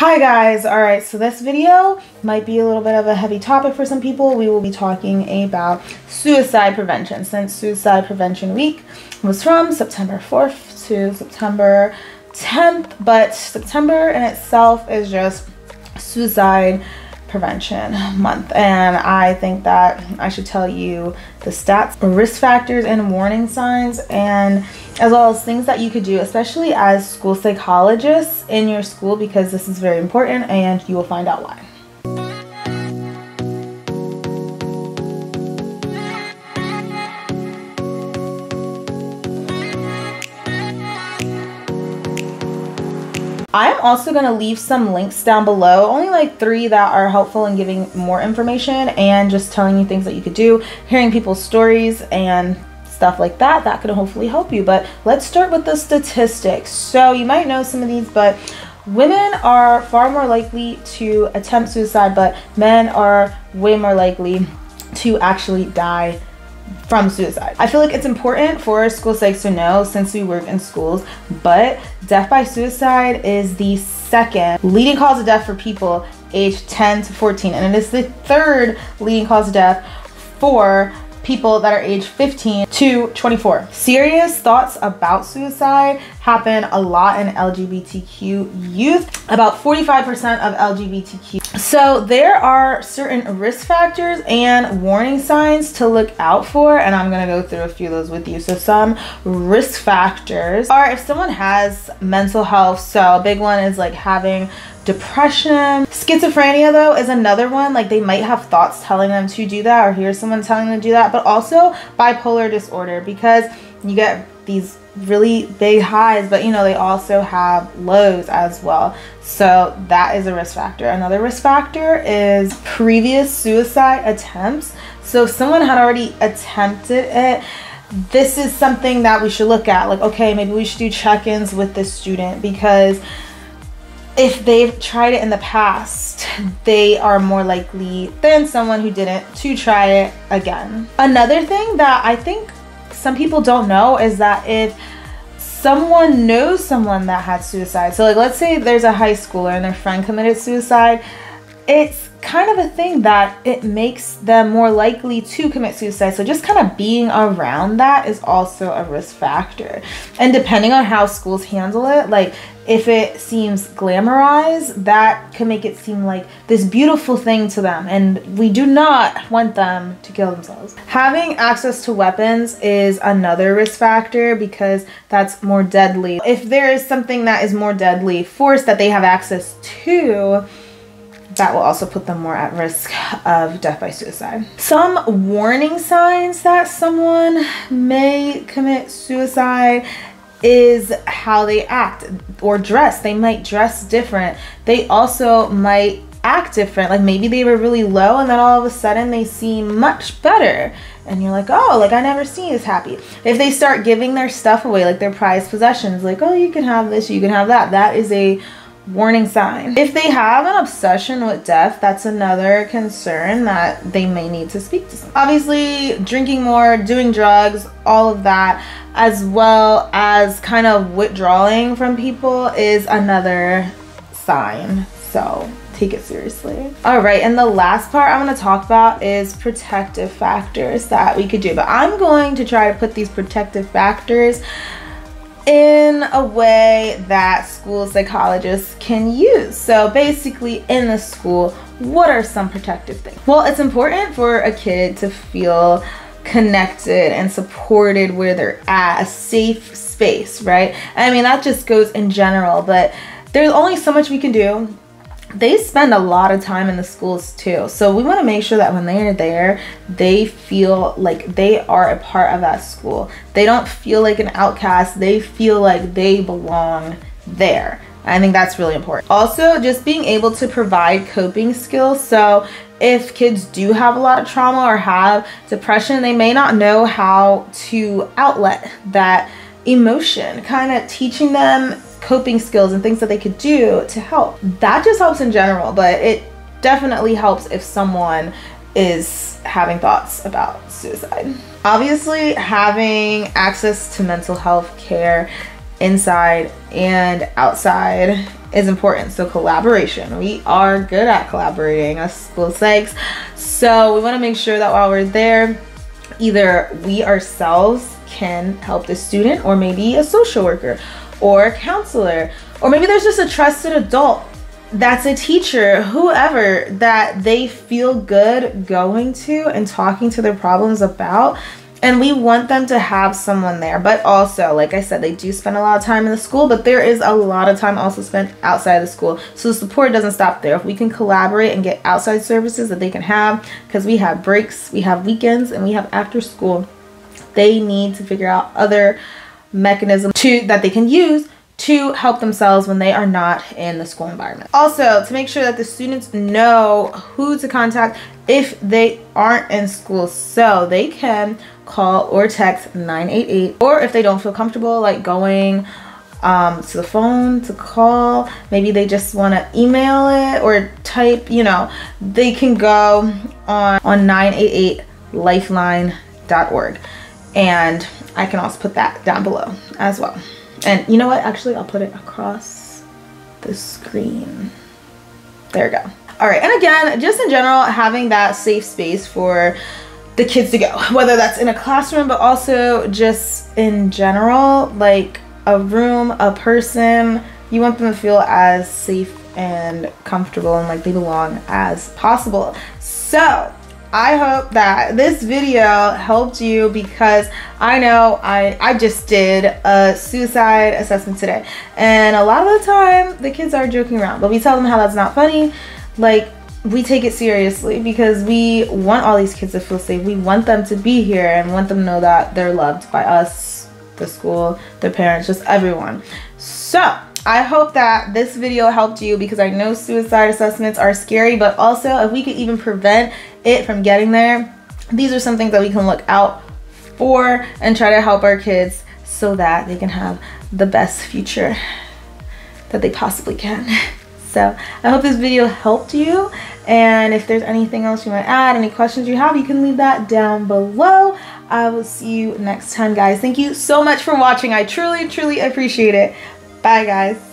Hi guys, alright, so this video might be a little bit of a heavy topic for some people. We will be talking about suicide prevention, since Suicide Prevention Week was from September 4th to September 10th, but September in itself is just Suicide Prevention Month, and I think that I should tell you the stats, risk factors, and warning signs, and as well as things that you could do, especially as school psychologists in your school, because this is very important and you will find out why. I'm also going to leave some links down below, only like 3 that are helpful in giving more information and just telling you things that you could do, hearing people's stories and stuff like that. That could hopefully help you. But let's start with the statistics. So you might know some of these, but women are far more likely to attempt suicide, but men are way more likely to actually die from suicide. I feel like it's important for school psychs to know, since we work in schools, but death by suicide is the second leading cause of death for people aged 10 to 14, and it is the third leading cause of death for people that are aged 15 to 24. Serious thoughts about suicide happen a lot in LGBTQ youth, about 45% of LGBTQ. So there are certain risk factors and warning signs to look out for, and I'm gonna go through a few of those with you. So some risk factors are if someone has mental health. So a big one is like having depression. Schizophrenia though is another one. Like they might have thoughts telling them to do that, or hear someone telling them to do that. But also bipolar disorder, because you get these really big highs, but you know, they also have lows as well. So that is a risk factor. Another risk factor is previous suicide attempts. So if someone had already attempted it, this is something that we should look at. Like, okay, maybe we should do check-ins with this student, because if they've tried it in the past, they are more likely than someone who didn't to try it again. Another thing that I think some people don't know is that if someone knows someone that had suicide, so like let's say there's a high schooler and their friend committed suicide, it's kind of a thing that it makes them more likely to commit suicide. So just kind of being around that is also a risk factor. And depending on how schools handle it, like if it seems glamorized, that can make it seem like this beautiful thing to them, and we do not want them to kill themselves. Having access to weapons is another risk factor, because that's more deadly. If there is something that is more deadly force that they have access to, that will also put them more at risk of death by suicide. Some warning signs that someone may commit suicide is how they act or dress. They might dress different. They also might act different. Like maybe they were really low and then all of a sudden they seem much better. And you're like, oh, like I never seen you as happy. If they start giving their stuff away, like their prized possessions, like, oh, you can have this, you can have that, that is a warning sign. If they have an obsession with death, that's another concern that they may need to speak to someone. Obviously, drinking more, doing drugs, all of that, as well as kind of withdrawing from people is another sign. So take it seriously. All right, and the last part I'm going to talk about is protective factors that we could do. But I'm going to try to put these protective factors in a way that school psychologists can use. So basically in the school, what are some protective things? Well, it's important for a kid to feel connected and supported where they're at, a safe space, right? I mean, that just goes in general, but there's only so much we can do. They spend a lot of time in the schools too. So we want to make sure that when they are there, they feel like they are a part of that school. They don't feel like an outcast. They feel like they belong there. I think that's really important. Also, just being able to provide coping skills. So if kids do have a lot of trauma or have depression, they may not know how to outlet that emotion, kind of teaching them coping skills and things that they could do to help. That just helps in general, but it definitely helps if someone is having thoughts about suicide. Obviously, having access to mental health care inside and outside is important. So collaboration, we are good at collaborating as school psychs, so we want to make sure that while we're there, either we ourselves can help the student, or maybe a social worker or a counselor, or maybe there's just a trusted adult that's a teacher, whoever, that they feel good going to and talking to their problems about. And we want them to have someone there. But also, like I said, they do spend a lot of time in the school, but there is a lot of time also spent outside the school. So the support doesn't stop there. If we can collaborate and get outside services that they can have, because we have breaks, we have weekends, and we have after school, they need to figure out other mechanisms that they can use to help themselves when they are not in the school environment. Also, to make sure that the students know who to contact if they aren't in school, so they can call or text 988, or if they don't feel comfortable like going to the phone to call, maybe they just want to email it or type, you know, they can go on 988lifeline.org, and I can also put that down below as well. And you know what, actually I'll put it across the screen. There we go. All right, and again, just in general, having that safe space for the kids to go, whether that's in a classroom, but also just in general, like a room, a person, you want them to feel as safe and comfortable and like they belong as possible. So I hope that this video helped you, because I know I just did a suicide assessment today, and a lot of the time the kids are joking around, but we tell them how that's not funny. Like, we take it seriously because we want all these kids to feel safe. We want them to be here and want them to know that they're loved by us, the school, their parents, just everyone. So I hope that this video helped you, because I know suicide assessments are scary, but also if we could even prevent it from getting there, these are some things that we can look out for and try to help our kids so that they can have the best future that they possibly can. So I hope this video helped you, and if there's anything else you want to add, any questions you have, you can leave that down below. I will see you next time, guys. Thank you so much for watching. I truly, truly appreciate it. Bye, guys.